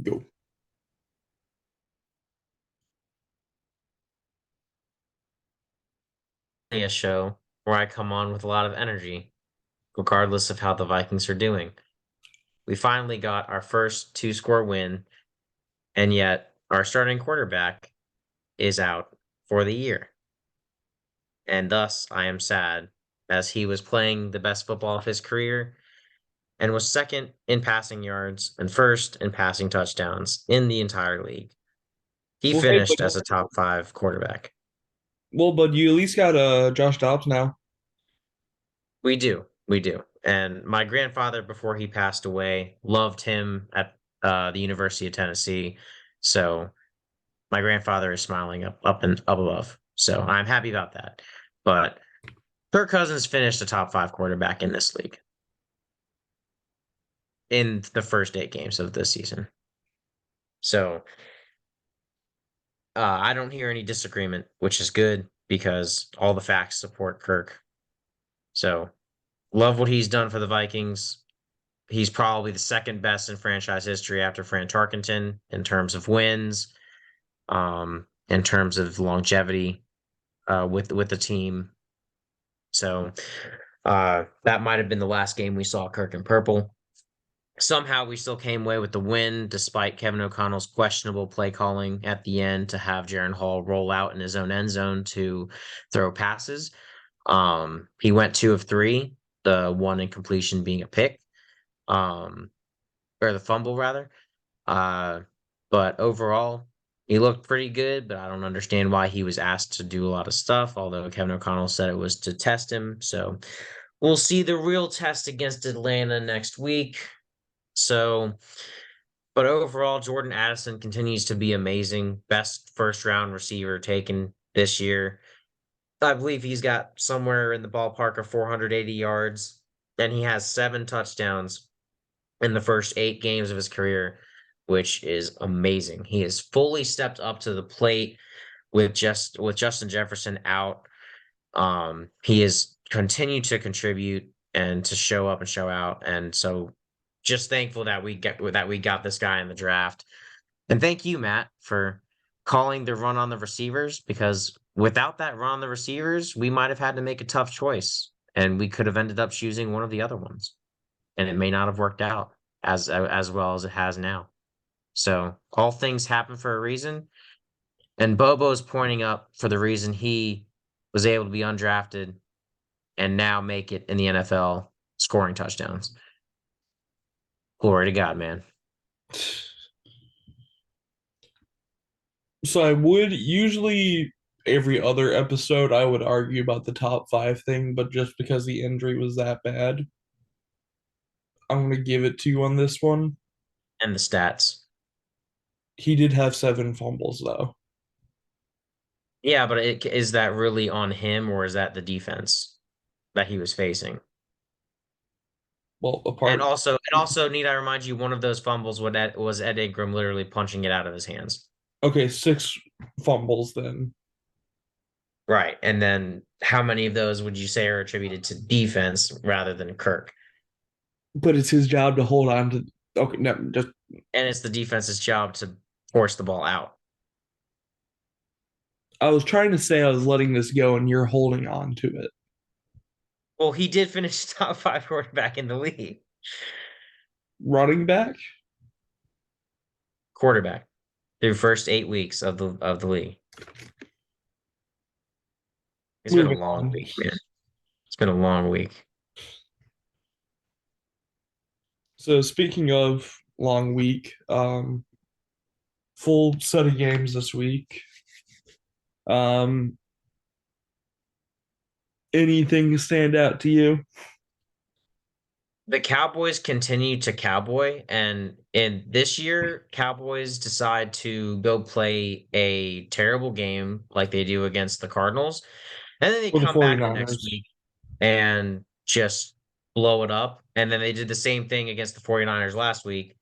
Go. A show where I come on with a lot of energy, regardless of how the Vikings are doing. We finally got our first two-score win, and yet our starting quarterback is out for the year. And thus I am sad, as he was playing the best football of his career and was second in passing yards and first in passing touchdowns in the entire league. He Well, hey, finished as a top five quarterback. but you at least got Josh Dobbs now. We do. We do. And my grandfather, before he passed away, loved him at the University of Tennessee. So my grandfather is smiling up and up above. So I'm happy about that. But Kirk Cousins finished a top five quarterback in this league in the first 8 games of this season. So I don't hear any disagreement, which is good because all the facts support Kirk. So love what he's done for the Vikings. He's probably the second best in franchise history after Fran Tarkenton in terms of wins, in terms of longevity with the team. So that might have been the last game we saw Kirk in purple. Somehow we still came away with the win despite Kevin O'Connell's questionable play calling at the end to have Jaron Hall roll out in his own end zone to throw passes. He went 2 of 3, the one incompletion being a pick. Or the fumble rather. Uh, but overall, he looked pretty good, but I don't understand why he was asked to do a lot of stuff, although Kevin O'Connell said it was to test him. So we'll see the real test against Atlanta next week. So, but overall, Jordan Addison continues to be amazing. Best first round receiver taken this year. I believe he's got somewhere in the ballpark of 480 yards, and he has 7 touchdowns in the first 8 games of his career, which is amazing. He has fully stepped up to the plate with Justin Jefferson out. He has continued to contribute and to show up and show out. And so just thankful that we got this guy in the draft. And thank you, Matt, for calling the run on the receivers, because without that run on the receivers, we might have had to make a tough choice and we could have ended up choosing one of the other ones and it may not have worked out as well as it has now. So all things happen for a reason, and Bobo's pointing up for the reason he was able to be undrafted and now make it in the NFL, scoring touchdowns. Glory to God, man. So I would usually every other episode I would argue about the top five thing, but just because the injury was that bad, I'm gonna give it to you on this one. And the stats. He did have 7 fumbles though. Yeah, but is that really on him or is that the defense that he was facing? Well, And apart. also, need I remind you, one of those fumbles was Ed Ingram literally punching it out of his hands. Okay, 6 fumbles then. Right. And then how many of those would you say are attributed to defense rather than Kirk? But it's his job to hold on to. Okay, no, just And it's the defense's job to force the ball out. I was trying to say I was letting this go, and you're holding on to it. Well, he did finish top five quarterback in the league. Running back. Quarterback through first 8 weeks of the league. It's been a Moving long on. week, man. It's been a long week. So speaking of long week, full set of games this week. Um, anything stand out to you? The Cowboys continue to cowboy, and in this year, Cowboys decide to go play a terrible game like they do against the Cardinals, and then they For the come back the next 49ers week and just blow it up. And then they did the same thing against the 49ers last week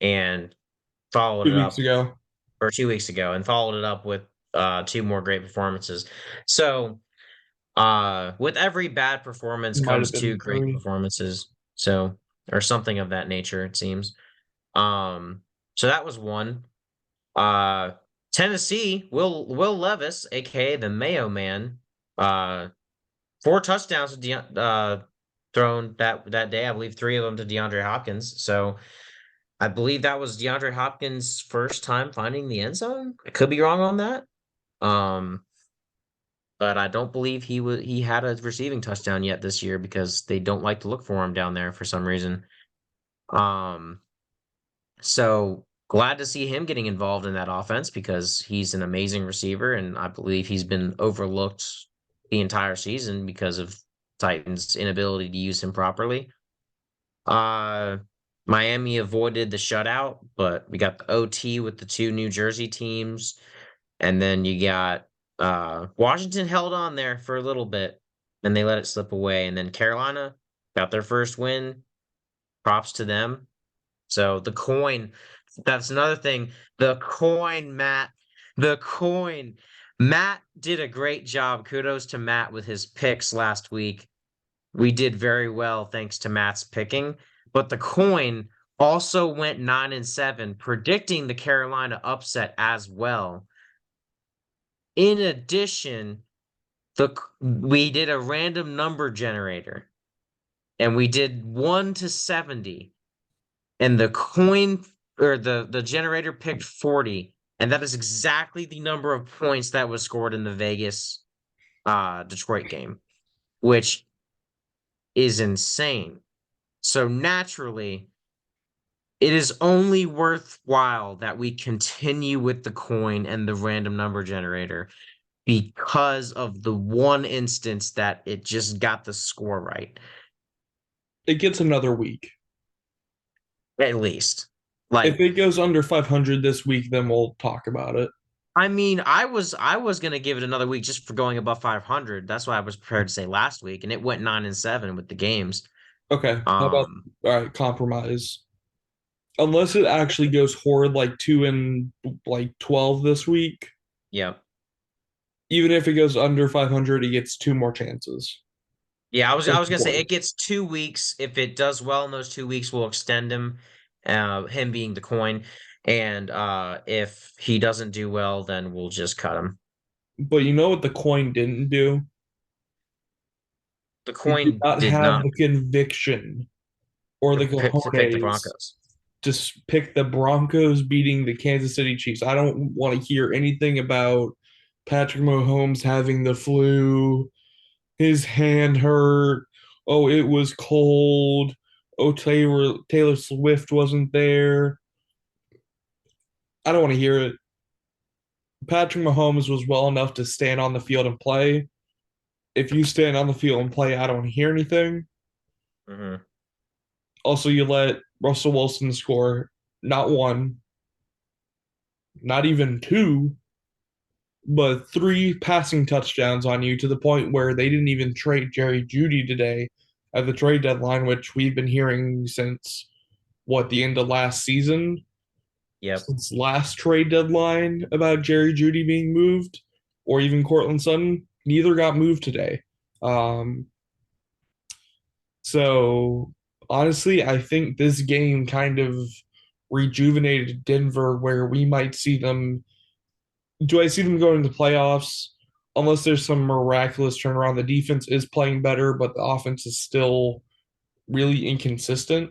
and followed two it weeks up, ago. or 2 weeks ago, and followed it up with two more great performances. So with every bad performance Might comes have two been great 3. performances. So, or something of that nature, it seems. Um, So that was one. Uh, Tennessee, Will Levis, aka the Mayo Man, uh, 4 touchdowns thrown that day. I believe three of them to DeAndre Hopkins. So I believe that was DeAndre Hopkins' first time finding the end zone. I could be wrong on that. Um, but I don't believe he had a receiving touchdown yet this year because they don't like to look for him down there for some reason. Um, so glad to see him getting involved in that offense because he's an amazing receiver, and I believe he's been overlooked the entire season because of Titans' inability to use him properly. Uh, Miami avoided the shutout, but we got the OT with the two New Jersey teams. And then you got Washington held on there for a little bit and they let it slip away. And then Carolina got their first win. Props to them. So the coin, that's another thing. The coin, Matt. The coin. Matt did a great job. Kudos to Matt with his picks last week. We did very well thanks to Matt's picking. But the coin also went 9-7, predicting the Carolina upset as well. In addition, we did a random number generator and we did 1 to 70 and the coin or the generator picked 40 and that is exactly the number of points that was scored in the Vegas Detroit game, which is insane. So naturally, it is only worthwhile that we continue with the coin and the random number generator because of the one instance that it just got the score right, It gets another week. at least. If Like, it goes under 500 this week, then we'll talk about it. I mean, I was gonna give it another week just for going above 500. That's why I was prepared to say last week, and it went 9-7 with the games. Okay. How about Um, all right, compromise. Unless it actually goes horrid like 2 and like 12 this week, yeah. even if it goes under 500, he gets two more chances. Yeah, I That's was gonna say important. it gets 2 weeks. If it does well in those 2 weeks, we'll extend him, him being the coin. And if he doesn't do well, then we'll just cut him. But you know what the coin didn't do? The It did coin not did have not the conviction or the pick the cojones Broncos. to pick the Broncos beating the Kansas City Chiefs. I don't want to hear anything about Patrick Mahomes having the flu, his hand hurt. Oh, it was cold. Oh, Taylor Swift wasn't there. I don't want to hear it. Patrick Mahomes was well enough to stand on the field and play. If you stand on the field and play, I don't hear anything. Hmm. Also, you let Russell Wilson score not one, not even two, but three passing touchdowns on you to the point where they didn't even trade Jerry Jeudy today at the trade deadline, which we've been hearing since what, the end of last season, Yep. since last trade deadline about Jerry Jeudy being moved, or even Cortland Sutton. Neither got moved today. Um, so honestly, I think this game kind of rejuvenated Denver, where we might see them. Do I see them going to the playoffs? Unless there's some miraculous turnaround. The defense is playing better, but the offense is still really inconsistent.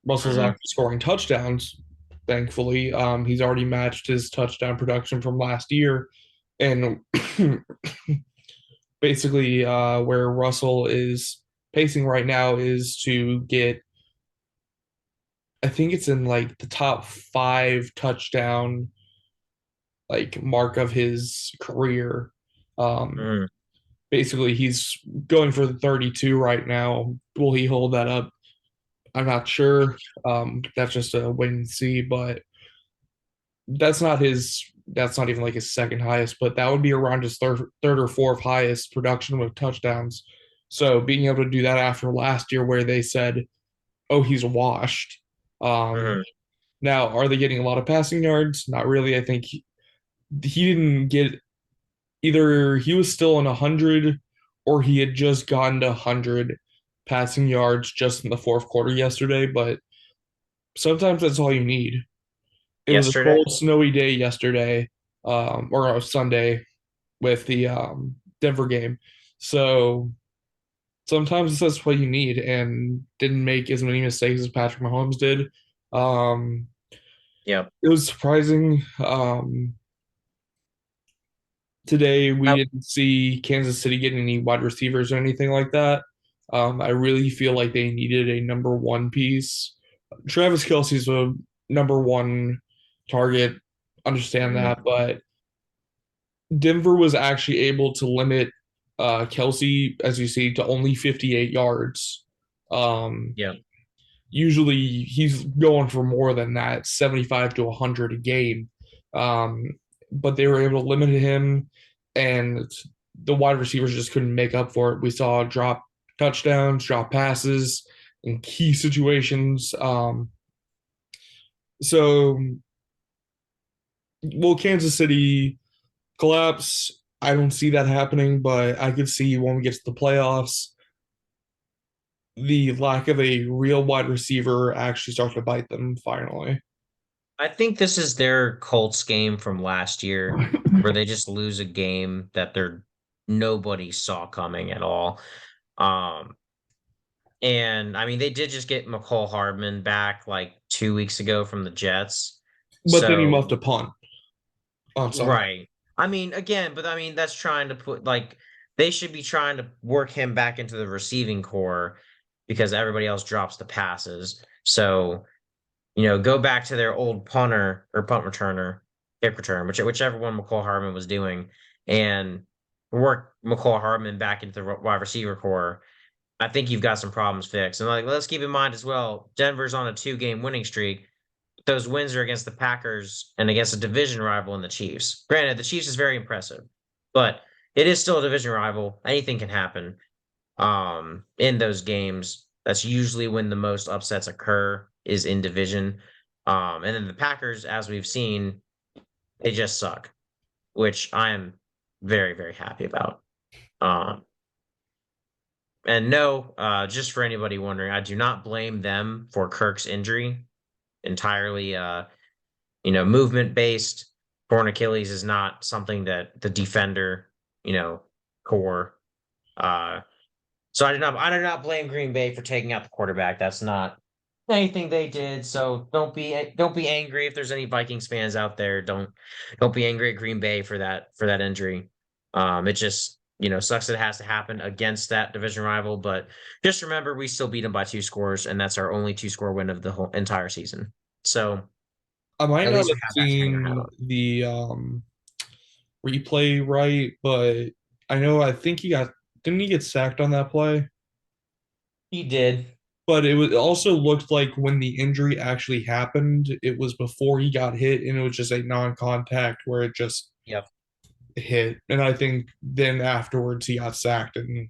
Russell's Hmm. actually scoring touchdowns, thankfully. He's already matched his touchdown production from last year. And basically, where Russell is pacing right now is to get, I think it's in like the top five touchdown like mark of his career. Um, Hmm. Basically, he's going for the 32 right now. Will he hold that up? I'm not sure. That's just a wait and see, but that's not even like his second highest, but that would be around his third or fourth highest production with touchdowns. So being able to do that after last year where they said, "Oh, he's washed." Um, Hmm. Now, are they getting a lot of passing yards? Not really. I think he didn't get, either he was still in 100 or he had just gotten to 100 passing yards just in the fourth quarter yesterday, but sometimes that's all you need. It was a Yesterday? cold, snowy day yesterday, or a Sunday with the Denver game. So sometimes that's what you need, and didn't make as many mistakes as Patrick Mahomes did. Um, Yep. it was surprising. Today we Uh, didn't see Kansas City getting any wide receivers or anything like that. I really feel like they needed a number one piece. Travis Kelce's a number one target, understand mhm. that, but Denver was actually able to limit Kelsey, as you see, to only 58 yards. Um, Yep. Usually he's going for more than that, 75 to 100 a game. Um, but they were able to limit him, and the wide receivers just couldn't make up for it. We saw drop touchdowns, drop passes in key situations. So, will Kansas City collapse? I don't see that happening, but I could see when we get to the playoffs, the lack of a real wide receiver actually start to bite them finally. I think this is their Colts game from last year where they just lose a game that they're nobody saw coming at all. Um, and I mean, they did just get McCole Hardman back like 2 weeks ago from the Jets. But then he So, must have punt on Sunday. right. I mean, again, but I mean, that's trying to put like they should be trying to work him back into the receiving core because everybody else drops the passes. So, go back to their old punter or punt returner, kick return, whichever one McCall Hardman was doing, and work McCall Hardman back into the wide receiver core. I think you've got some problems fixed. And like, let's keep in mind as well, Denver's on a 2-game winning streak. Those wins are against the Packers and against a division rival in the Chiefs. Granted, the Chiefs is very impressive, but it is still a division rival. Anything can happen in those games. That's usually when the most upsets occur is in division. And then the Packers, as we've seen, they just suck, which I am very, very happy about. Um, and no, just for anybody wondering, I do not blame them for Kirk's injury. Entirely, movement based. Torn Achilles is not something that the defender, you know, core uh, So I do not blame Green Bay for taking out the quarterback. That's not anything they did. So don't be angry if there's any Vikings fans out there. Don't be angry at Green Bay for that injury. It just sucks that it has to happen against that division rival. But just remember, we still beat them by 2 scores, and that's our only 2-score win of the whole entire season. So I might at not least we have have that to hang our hat seen on. the replay right, but I think didn't he get sacked on that play? He did. But it also looked like when the injury actually happened, it was before he got hit, and it was just a non-contact where it just Yep. hit. And I think then afterwards he got sacked and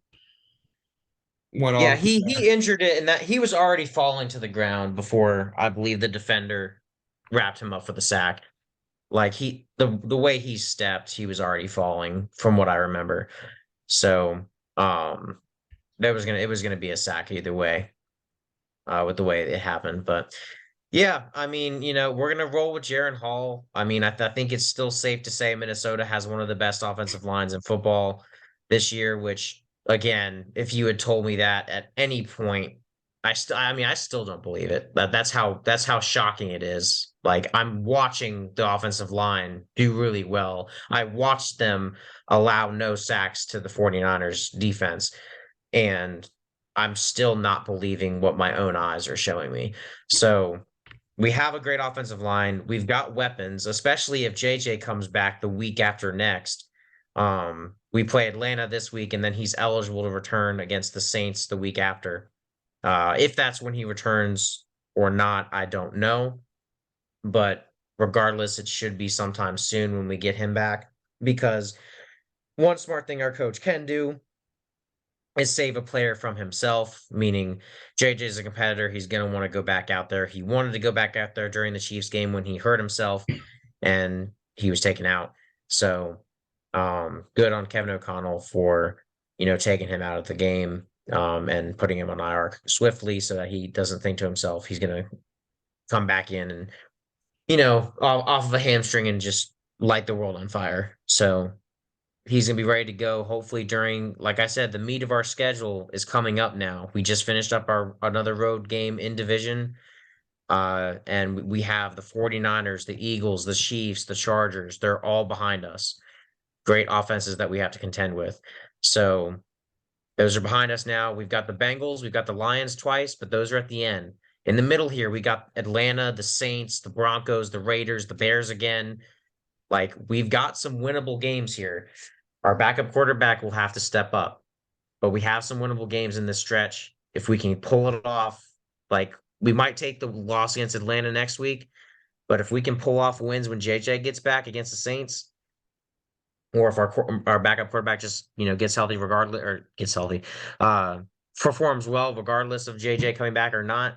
went Yeah, on from he there. injured it, and that he was already falling to the ground before I believe the defender wrapped him up for the sack. Like the way he stepped, he was already falling from what I remember. So it was gonna be a sack either way, with the way it happened. But yeah, I mean, we're gonna roll with Jaron Hall. I mean, I think it's still safe to say Minnesota has one of the best offensive lines in football this year. Which, again, if you had told me that at any point, I still don't believe it. That's how shocking it is. Like I'm watching the offensive line do really well. I watched them allow no sacks to the 49ers defense, and I'm still not believing what my own eyes are showing me. So we have a great offensive line. We've got weapons, especially if JJ comes back the week after next. We play Atlanta this week, and then he's eligible to return against the Saints the week after. If that's when he returns or not, I don't know. But regardless, it should be sometime soon when we get him back. Because one smart thing our coach can do is save a player from himself, meaning JJ is a competitor. He's going to want to go back out there. He wanted to go back out there during the Chiefs game when he hurt himself and he was taken out. So, good on Kevin O'Connell for, taking him out of the game, and putting him on IR swiftly so that he doesn't think to himself he's going to come back in and off of a hamstring and just light the world on fire. So he's gonna be ready to go. Hopefully, during, like I said, the meat of our schedule is coming up now. We just finished up our another road game in division. And we have the 49ers, the Eagles, the Chiefs, the Chargers. They're all behind us. Great offenses that we have to contend with. So those are behind us now. We've got the Bengals, we've got the Lions twice, but those are at the end. In the middle here, we got Atlanta, the Saints, the Broncos, the Raiders, the Bears again. Like, we've got some winnable games here. Our backup quarterback will have to step up, but we have some winnable games in this stretch. If we can pull it off, like, we might take the loss against Atlanta next week, but if we can pull off wins when JJ gets back against the Saints, or if our backup quarterback just gets healthy regardless, or gets healthy, uh, performs well regardless of JJ coming back or not,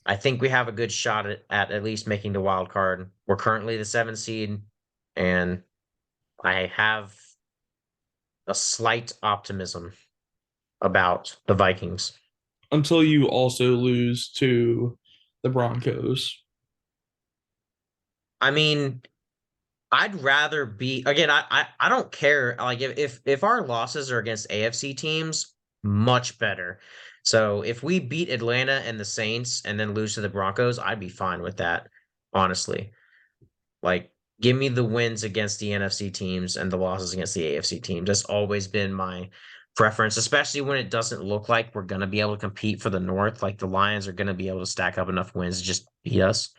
I think we have a good shot at least making the wild card. We're currently the 7th seed, and I have a slight optimism about the Vikings. Until you also lose to the Broncos. I mean, I'd rather be again. I don't care. Like, if our losses are against AFC teams, much better. So if we beat Atlanta and the Saints and then lose to the Broncos, I'd be fine with that. Honestly, like, give me the wins against the NFC teams and the losses against the AFC teams. That's always been my preference, especially when it doesn't look like we're going to be able to compete for the North. Like, the Lions are going to be able to stack up enough wins to just beat us,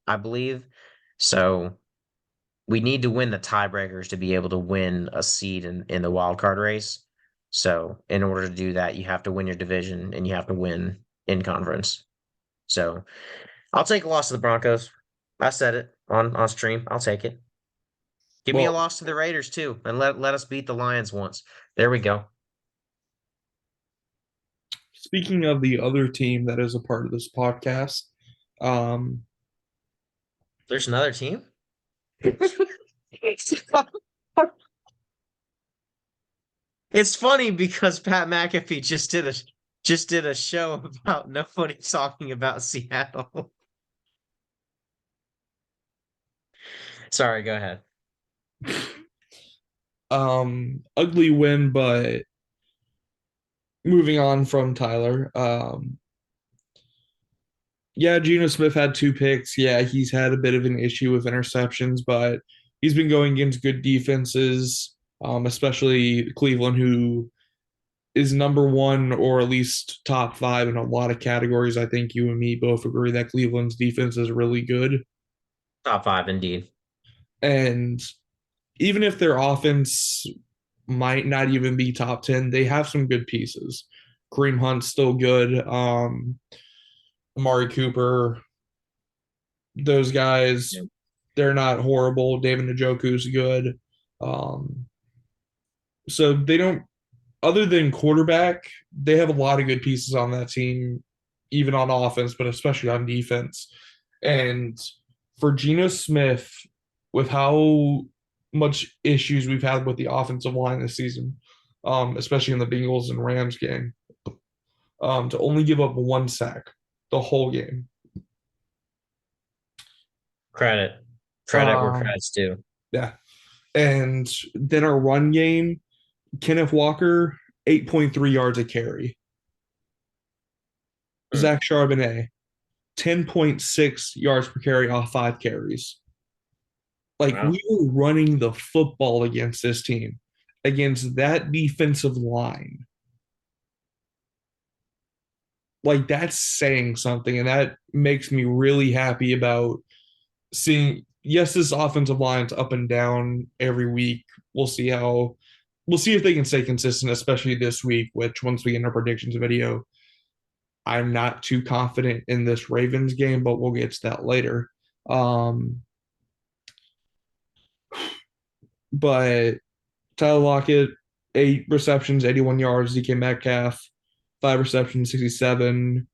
I believe. So we need to win the tiebreakers to be able to win a seed in the wild card race. So in order to do that, you have to win your division and you have to win in conference. So I'll take a loss to the Broncos. I said it on stream. I'll take it. Give me a Well, loss to the Raiders too, and let us beat the Lions once. There we go. speaking of the other team that is a part of this podcast, um, There's another team. It's funny because Pat McAfee just did a show about nobody talking about Seattle. Sorry, go ahead. ugly win, but moving on from Tyler. Yeah, Geno Smith had 2 picks. Yeah, he's had a bit of an issue with interceptions, but he's been going against good defenses, especially Cleveland, who is number one or at least top five in a lot of categories. I think you and me both agree that Cleveland's defense is really good. Top five, indeed. And even if their offense might not even be top 10, they have some good pieces. Kareem Hunt's still good. Amari Cooper, those guys, Yeah. they're not horrible. David Njoku's good. Um, so they don't, other than quarterback, they have a lot of good pieces on that team, even on offense, but especially on defense. And for Geno Smith, with how much issues we've had with the offensive line this season, especially in the Bengals and Rams game, to only give up 1 sack the whole game. Credit. Credit where Um, credit's due. yeah. And then our run game, Kenneth Walker, 8.3 yards a carry. Hmm. Zach Charbonnet, 10.6 yards per carry off 5 carries. Like, Wow. we were running the football against this team, against that defensive line. Like, that's saying something, and that makes me really happy about seeing. Yes, this offensive line's up and down every week. We'll see if they can stay consistent, especially this week, which once we get in our predictions video, I'm not too confident in this Ravens game, but we'll get to that later. Um, but Tyler Lockett, 8 receptions, 81 yards. DK Metcalf, 5 receptions, 67.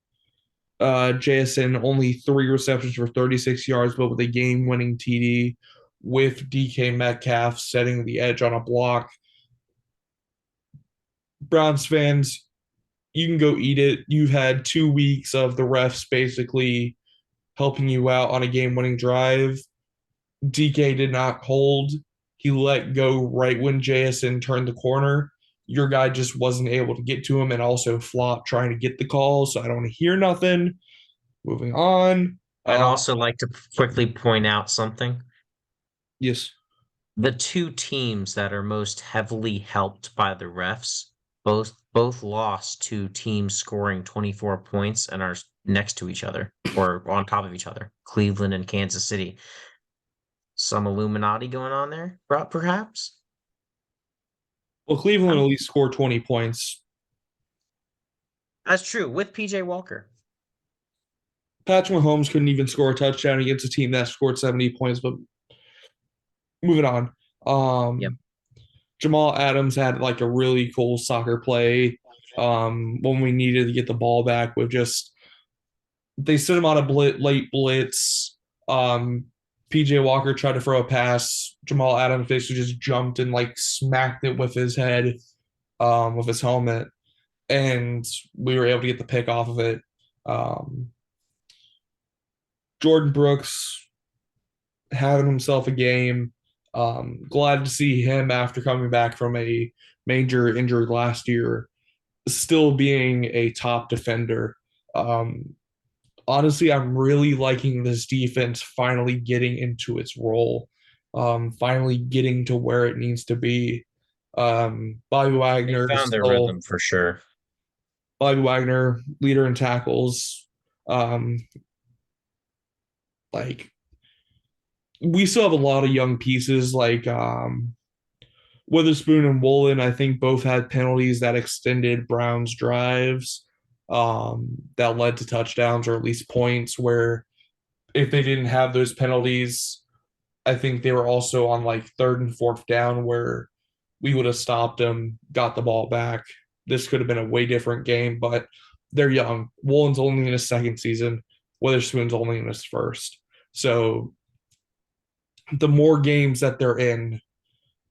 JSN, only 3 receptions for 36 yards, but with a game winning TD with DK Metcalf setting the edge on a block. Browns fans, you can go eat it. You've had 2 weeks of the refs basically helping you out on a game-winning drive. DK did not hold. He let go right when JSN turned the corner. Your guy just wasn't able to get to him and also flopped trying to get the call. So I don't want to hear nothing. Moving on. I'd also like to quickly point out something. Yes. The two teams that are most heavily helped by the refs both lost to teams scoring 24 points and are next to each other or on top of each other. Cleveland and Kansas City. Some Illuminati going on there, perhaps? Well, Cleveland Um, at least scored 20 points. that's true with PJ Walker. Patrick Mahomes couldn't even score a touchdown against a team that scored 70 points, but moving on. Yep. Jamal Adams had like a really cool soccer play when we needed to get the ball back with just they sent him on a late blitz. PJ Walker tried to throw a pass. Jamal Adams basically just jumped and like smacked it with his head, with his helmet, and we were able to get the pick off of it. Um, Jordan Brooks having himself a game. Glad to see him after coming back from a major injury last year, still being a top defender. Um, Honestly, I'm really liking this defense finally getting into its role, finally getting to where it needs to be. Bobby They Wagner is found their still rhythm for sure. Bobby Wagner, leader in tackles. Um, like we still have a lot of young pieces like Witherspoon and Woolen. I think both had penalties that extended Brown's drives, that led to touchdowns or at least points where if they didn't have those penalties, I think they were also on like third and fourth down where we would have stopped them, got the ball back. This could have been a way different game, but they're young. Woolen's only in his second season. Witherspoon's only in his first. So the more games that they're in,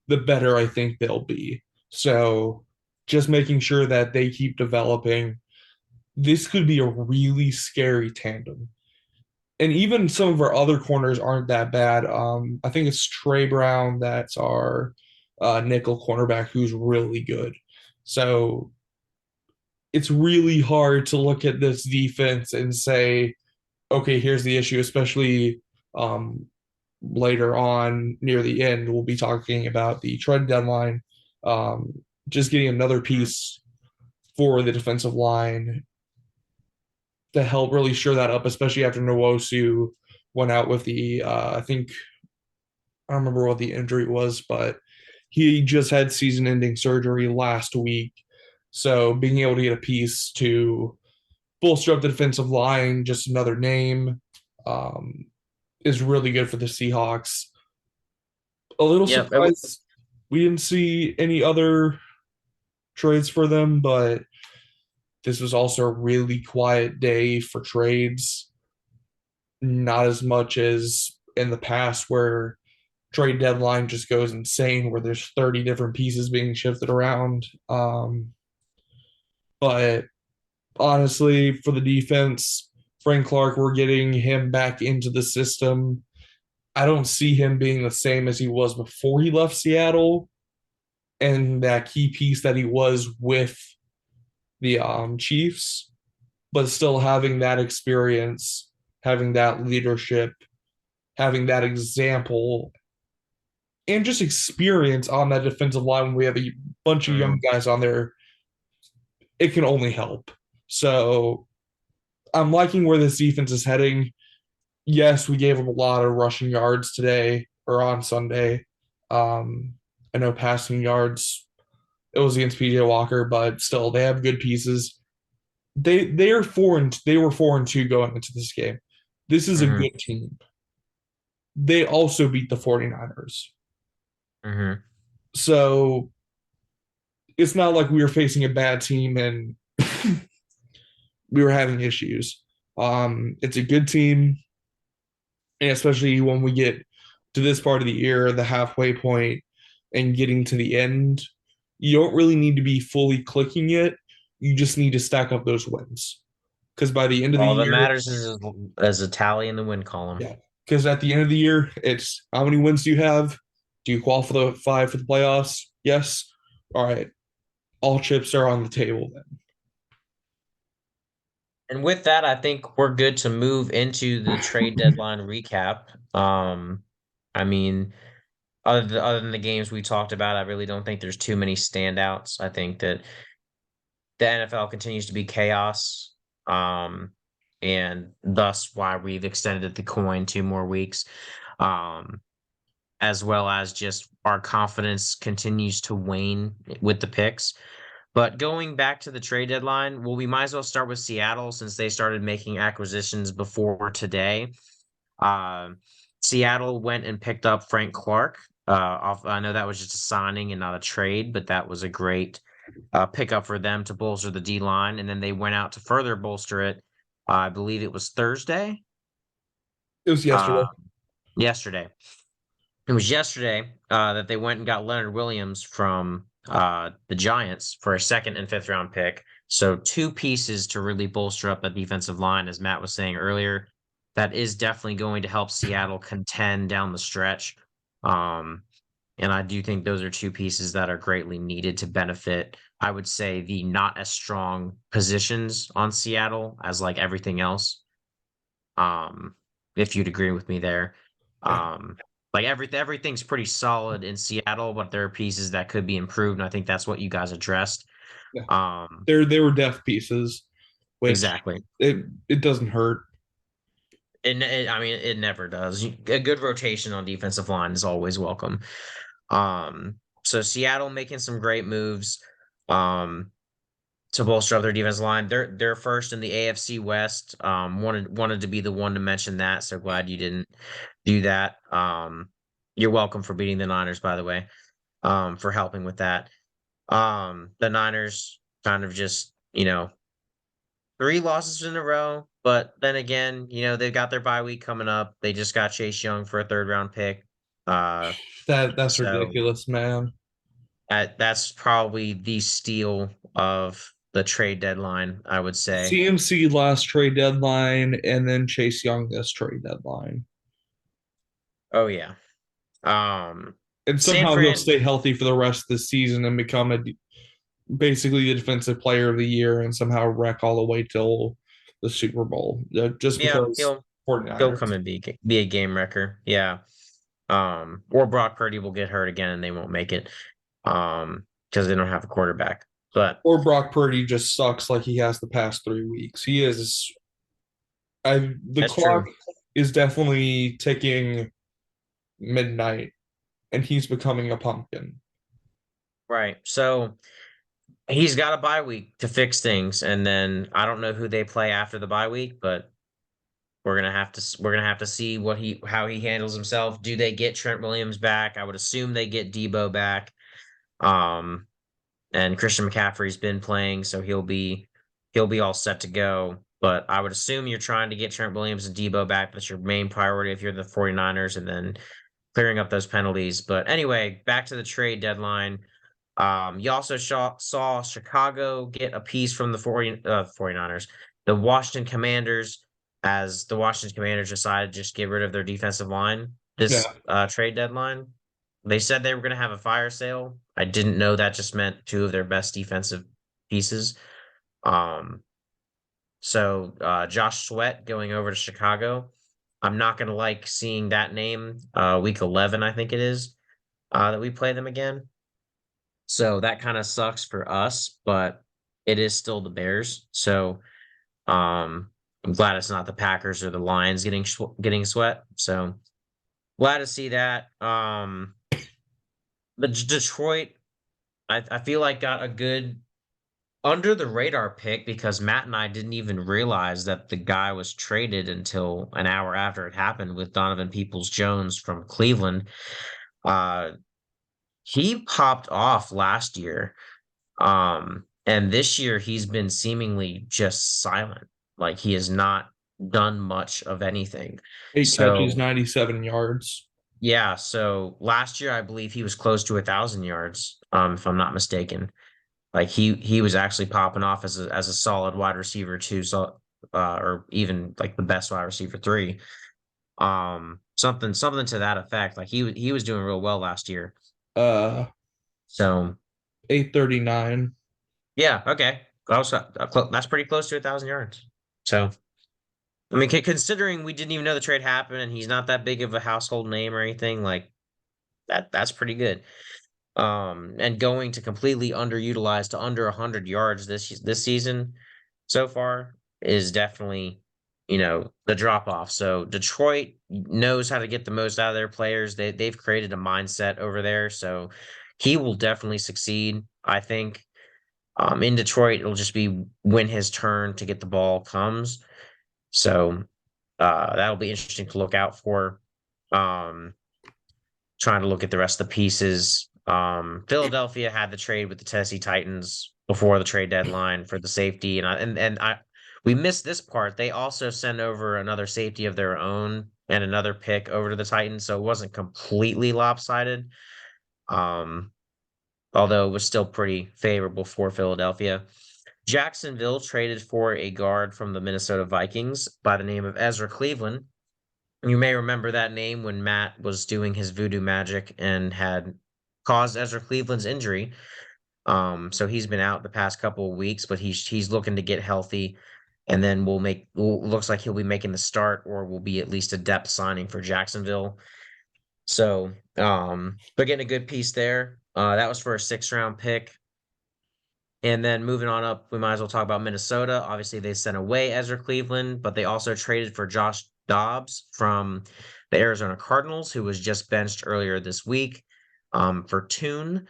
the better I think they'll be. So just making sure that they keep developing. This could be a really scary tandem. And even some of our other corners aren't that bad. I think it's Trey Brown that's our nickel cornerback who's really good. So it's really hard to look at this defense and say, okay, here's the issue, especially um, later on near the end. We'll be talking about the trade deadline, just getting another piece for the defensive line to help really shore that up, especially after Nwosu went out with the I think I don't remember what the injury was, but he just had season-ending surgery last week. So being able to get a piece to bolster up the defensive line, just another name, um, is really good for the Seahawks. A little Yep. surprised we didn't see any other trades for them, but this was also a really quiet day for trades. Not as much as in the past where trade deadline just goes insane where there's 30 different pieces being shifted around. But honestly, for the defense, Frank Clark, we're getting him back into the system. I don't see him being the same as he was before he left Seattle and that key piece that he was with the Chiefs, but still having that experience, having that leadership, having that example, and just experience on that defensive line when we have a bunch of young Mm, guys on there, it can only help. So I'm liking where this defense is heading. Yes, we gave them a lot of rushing yards today or on Sunday. Um, I know passing yards, it was against PJ Walker, but still they have good pieces. They were 4-2 going into this game. This is a mm-hmm, good team. They also beat the 49ers. mm-hmm. So it's not like we were facing a bad team and we were having issues. It's a good team, and especially when we get to this part of the year, the halfway point, and getting to the end, you don't really need to be fully clicking it. You just need to stack up those wins. because by the end of the All that year, matters is a tally in the win column. yeah, because at the end of the year, it's how many wins do you have? Do you qualify for the playoffs? Yes. All right. All chips are on the table then. And with that, I think we're good to move into the trade deadline recap. I mean, other than the games we talked about, I really don't think there's too many standouts. I think that the NFL continues to be chaos, and thus why we've extended the coin 2 more weeks, um, as well as just our confidence continues to wane with the picks. But going back to the trade deadline, well, we might as well start with Seattle since they started making acquisitions before today. Um, Seattle went and picked up Frank Clark. I know that was just a signing and not a trade, but that was a great pickup for them to bolster the D line. And then they went out to further bolster it. I believe it was Thursday. It was yesterday. Uh, yesterday. It was yesterday that they went and got Leonard Williams from the Giants for a second and fifth round pick. So two pieces to really bolster up the defensive line, as Matt was saying earlier. That is definitely going to help Seattle contend down the stretch. Um, and I do think those are two pieces that are greatly needed to benefit, I would say, the not as strong positions on Seattle as like everything else. Um, if you'd agree with me there. Yeah. Um, like everything's pretty solid in Seattle, but there are pieces that could be improved, and I think that's what you guys addressed. Yeah. Um, They were depth pieces, which exactly. it doesn't hurt. I mean, it never does. A good rotation on defensive line is always welcome. So Seattle making some great moves. Um, to bolster up their defense line. They're first in the AFC West. Wanted to be the one to mention that. So glad you didn't do that. You're welcome for beating the Niners, by the way. For helping with that. The Niners kind of just 3 losses in a row, but then again, they've got their bye week coming up. They just got Chase Young for a third round pick. Uh, That's so ridiculous, man. that's probably the steal of the trade deadline, I would say. CMC last trade deadline, and then Chase Young this trade deadline. Oh yeah. Um, And San somehow he'll Fran, stay healthy for the rest of the season and become basically the defensive player of the year and somehow wreck all the way till the Super Bowl just yeah, because he'll 49ers. come and be a game wrecker. Yeah. Or Brock Purdy will get hurt again and they won't make it. Because they don't have a quarterback. But Or Brock Purdy just sucks like he has the past 3 weeks. He is the that's clock true. is definitely ticking midnight and he's becoming a pumpkin. Right. So he's got a bye week to fix things, and then I don't know who they play after the bye week, but we're gonna have to see how he handles himself. Do they get Trent Williams back? I would assume they get Debo back. Um, and Christian McCaffrey's been playing, so he'll be all set to go. But I would assume you're trying to get Trent Williams and Debo back. That's your main priority if you're the 49ers, and then clearing up those penalties. But anyway, back to the trade deadline. You also saw Chicago get a piece from the 49ers, the Washington Commanders, as the Washington Commanders decided to just get rid of their defensive line Yeah. this trade deadline. They said they were going to have a fire sale. I didn't know that just meant two of their best defensive pieces. Um, so Josh Sweat going over to Chicago. I'm not going to like seeing that name. Week 11, I think it is, that we play them again. So that kind of sucks for us, but it is still the Bears. So I'm glad it's not the Packers or the Lions getting Sweat. So glad to see that. But Detroit, I feel like got a good under the radar pick because Matt and I didn't even realize that the guy was traded until an hour after it happened with Donovan Peoples-Jones from Cleveland. Uh, he popped off last year. And this year he's been seemingly just silent. Like he has not done much of anything. 8 catches, So 97 yards. yeah, so last year I believe he was close to 1,000 yards, if I'm not mistaken. Like he was actually popping off as a solid wide receiver too. So or even like the best wide receiver three. Something to that effect. Like he was doing real well last year. Uh, So 839. yeah, okay, that's pretty close to 1,000 yards. So I mean, considering we didn't even know the trade happened, and he's not that big of a household name or anything, like that's pretty good. And going to completely underutilized to under 100 yards this season so far is definitely, the drop off. So Detroit knows how to get the most out of their players. They've created a mindset over there, so he will definitely succeed. I think. In Detroit, it'll just be when his turn to get the ball comes. So that'll be interesting to look out for. Um, Trying to look at the rest of the pieces. Philadelphia had the trade with the Tennessee Titans before the trade deadline for the safety, and we missed this part. They also sent over another safety of their own and another pick over to the Titans, so it wasn't completely lopsided. Um, Although it was still pretty favorable for Philadelphia. Jacksonville traded for a guard from the Minnesota Vikings by the name of Ezra Cleveland. You may remember that name when Matt was doing his voodoo magic and had caused Ezra Cleveland's injury. So he's been out the past couple of weeks, but he's looking to get healthy, and then looks like he'll be making the start or will be at least a depth signing for Jacksonville. So, but getting a good piece there. That was for a 6th round pick. And then moving on up, we might as well talk about Minnesota. Obviously, they sent away Ezra Cleveland, but they also traded for Josh Dobbs from the Arizona Cardinals, who was just benched earlier this week, for Tune.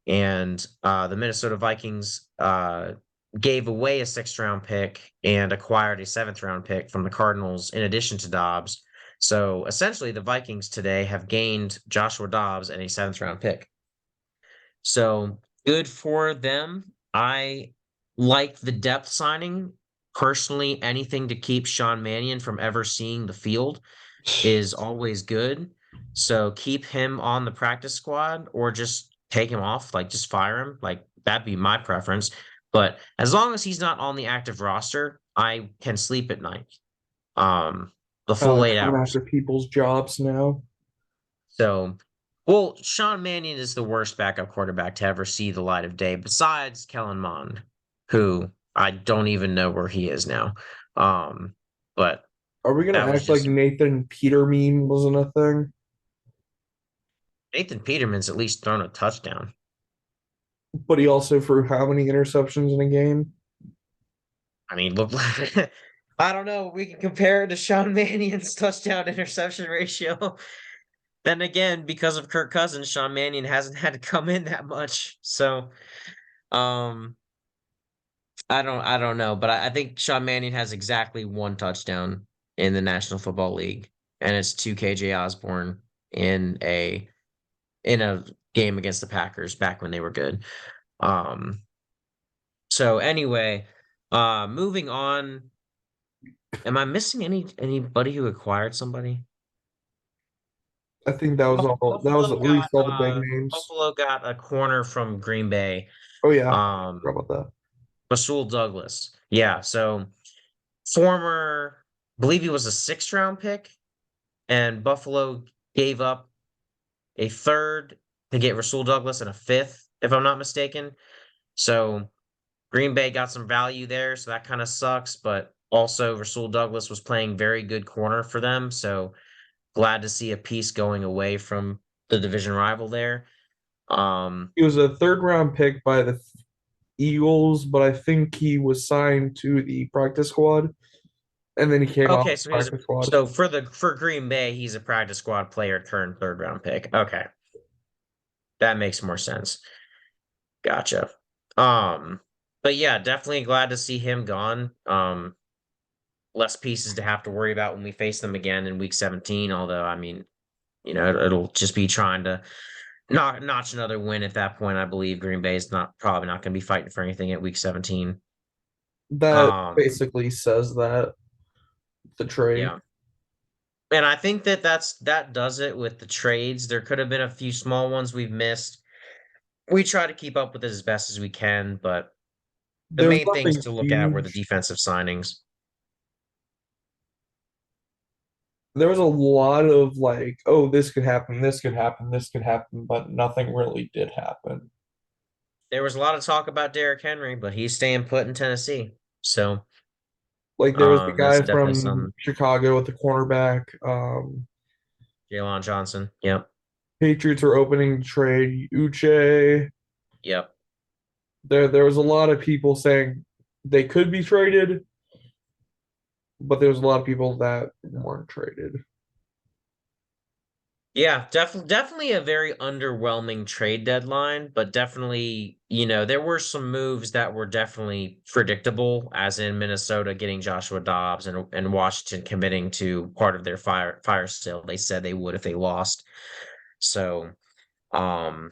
And the Minnesota Vikings gave away a 6th round pick and acquired a 7th round pick from the Cardinals in addition to Dobbs. So essentially, the Vikings today have gained Joshua Dobbs and a 7th round pick. So good for them. I like the depth signing. Personally, anything to keep Sean Mannion from ever seeing the field is always good. So keep him on the practice squad or just take him off, like just fire him. Like that'd be my preference. But as long as he's not on the active roster, I can sleep at night. Um, the full eight Coming hours. after people's jobs now. So, well, Sean Mannion is the worst backup quarterback to ever see the light of day, besides Kellen Mond, who I don't even know where he is now. Um, but Are we gonna that was act like just Nathan Peter meme wasn't a thing? Nathan Peterman's at least thrown a touchdown. But he also threw how many interceptions in a game? I mean, look, I don't know. We can compare it to Sean Mannion's touchdown interception ratio. Then again, because of Kirk Cousins, Sean Mannion hasn't had to come in that much. So, um, I don't know, but I think Sean Mannion has exactly one touchdown in the National Football League, and it's to KJ Osborne in a game against the Packers back when they were good. Um, so anyway, moving on. Am I missing anybody who acquired somebody? I think that was all. That was Buffalo at got least all the big names. Buffalo got a corner from Green Bay. Oh yeah, Um, forgot about Rasul Douglas. Yeah, so former, I believe he was a 6th round pick, and Buffalo gave up a third to get Rasul Douglas and a fifth, if I'm not mistaken. So Green Bay got some value there, so that kind of sucks. But also, Rasul Douglas was playing very good corner for them, so glad to see a piece going away from the division rival there. he was a third round pick by the Eagles, but I think he was signed to the practice squad, and then he came off Okay, the practice squad. so for Green Bay, he's a practice squad player turned 3rd round pick. Okay, that makes more sense. Gotcha. Um, but yeah, definitely glad to see him gone. Less pieces to have to worry about when we face them again in week 17. Although, I mean, it'll just be trying to notch another win at that point. I believe Green Bay is not probably not going to be fighting for anything at week 17. That Um, basically says that the trade. yeah. And I think that does it with the trades. There could have been a few small ones we've missed. We try to keep up with it as best as we can, but the There was main things nothing to look at were the huge. defensive signings. there was a lot of like, oh, this could happen, this could happen, this could happen, but nothing really did happen. There was a lot of talk about Derrick Henry, but he's staying put in Tennessee. So Like there was the that's guy definitely from some Chicago with the cornerback. Jalen Johnson. Yep. Patriots are opening to trade Uche. Yep. There was a lot of people saying they could be traded, but there was a lot of people that weren't traded. Yeah, definitely a very underwhelming trade deadline, but definitely, there were some moves that were definitely predictable, as in Minnesota getting Joshua Dobbs and Washington committing to part of their fire sale. They said they would if they lost. So, um,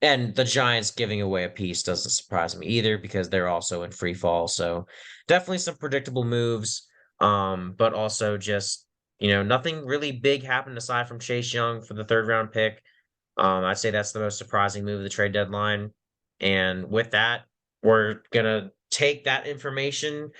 and the Giants giving away a piece doesn't surprise me either because they're also in free fall. So definitely some predictable moves. But also just, nothing really big happened aside from Chase Young for the third round pick. I'd say that's the most surprising move of the trade deadline. And with that, we're gonna take that information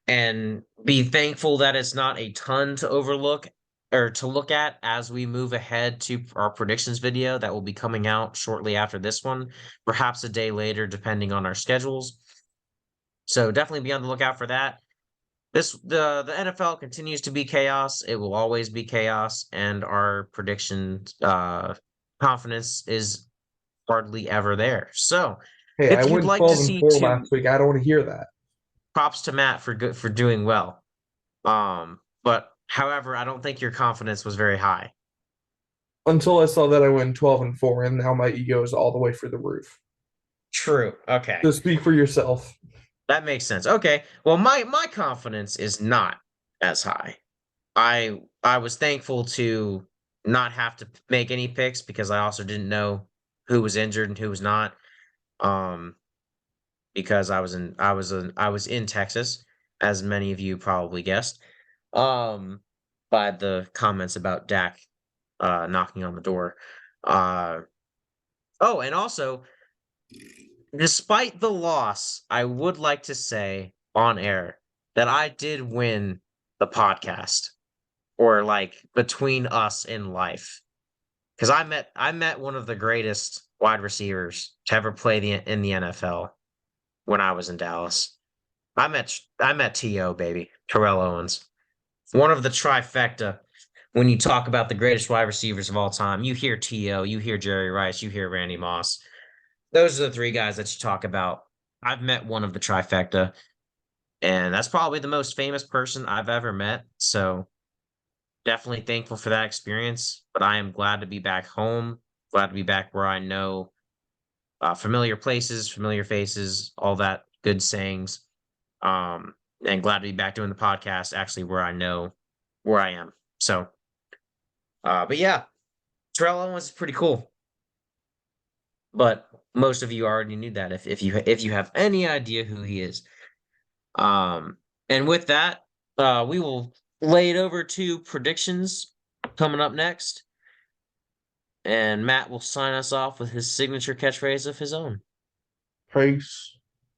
and be thankful that it's not a ton to overlook or to look at as we move ahead to our predictions video that will be coming out shortly after this one, perhaps a day later, depending on our schedules. So definitely be on the lookout for that. The NFL continues to be chaos. It will always be chaos, and our prediction confidence is hardly ever there. So Hey, I if you'd went like to 12 and see 4 two, last week. I don't want to hear that. props to Matt for doing well. But however, I don't think your confidence was very high. Until I saw that I went 12 and 4, and now my ego is all the way for the roof. True. Okay. So speak for yourself. That makes sense. Okay. Well, my confidence is not as high. I was thankful to not have to make any picks because I also didn't know who was injured and who was not. Um, because I was in Texas, as many of you probably guessed. Um, by the comments about Dak knocking on the door. Uh, oh, and also, despite the loss, I would like to say on air that I did win the podcast or like between us in life because I met one of the greatest wide receivers to ever play in the NFL when I was in Dallas. I met T.O. baby, Terrell Owens, one of the trifecta. When you talk about the greatest wide receivers of all time, you hear T.O., you hear Jerry Rice, you hear Randy Moss. Those are the three guys that you talk about. I've met one of the trifecta, and that's probably the most famous person I've ever met. So definitely thankful for that experience. But I am glad to be back home, glad to be back where I know familiar places, familiar faces, all that good sayings. Um, and glad to be back doing the podcast, actually, where I know where I am. So, but yeah, Terrell Owens is pretty cool. But most of you already knew that if you have any idea who he is. Um, and with that, we will lay it over to predictions coming up next, and Matt will sign us off with his signature catchphrase of his own. Peace.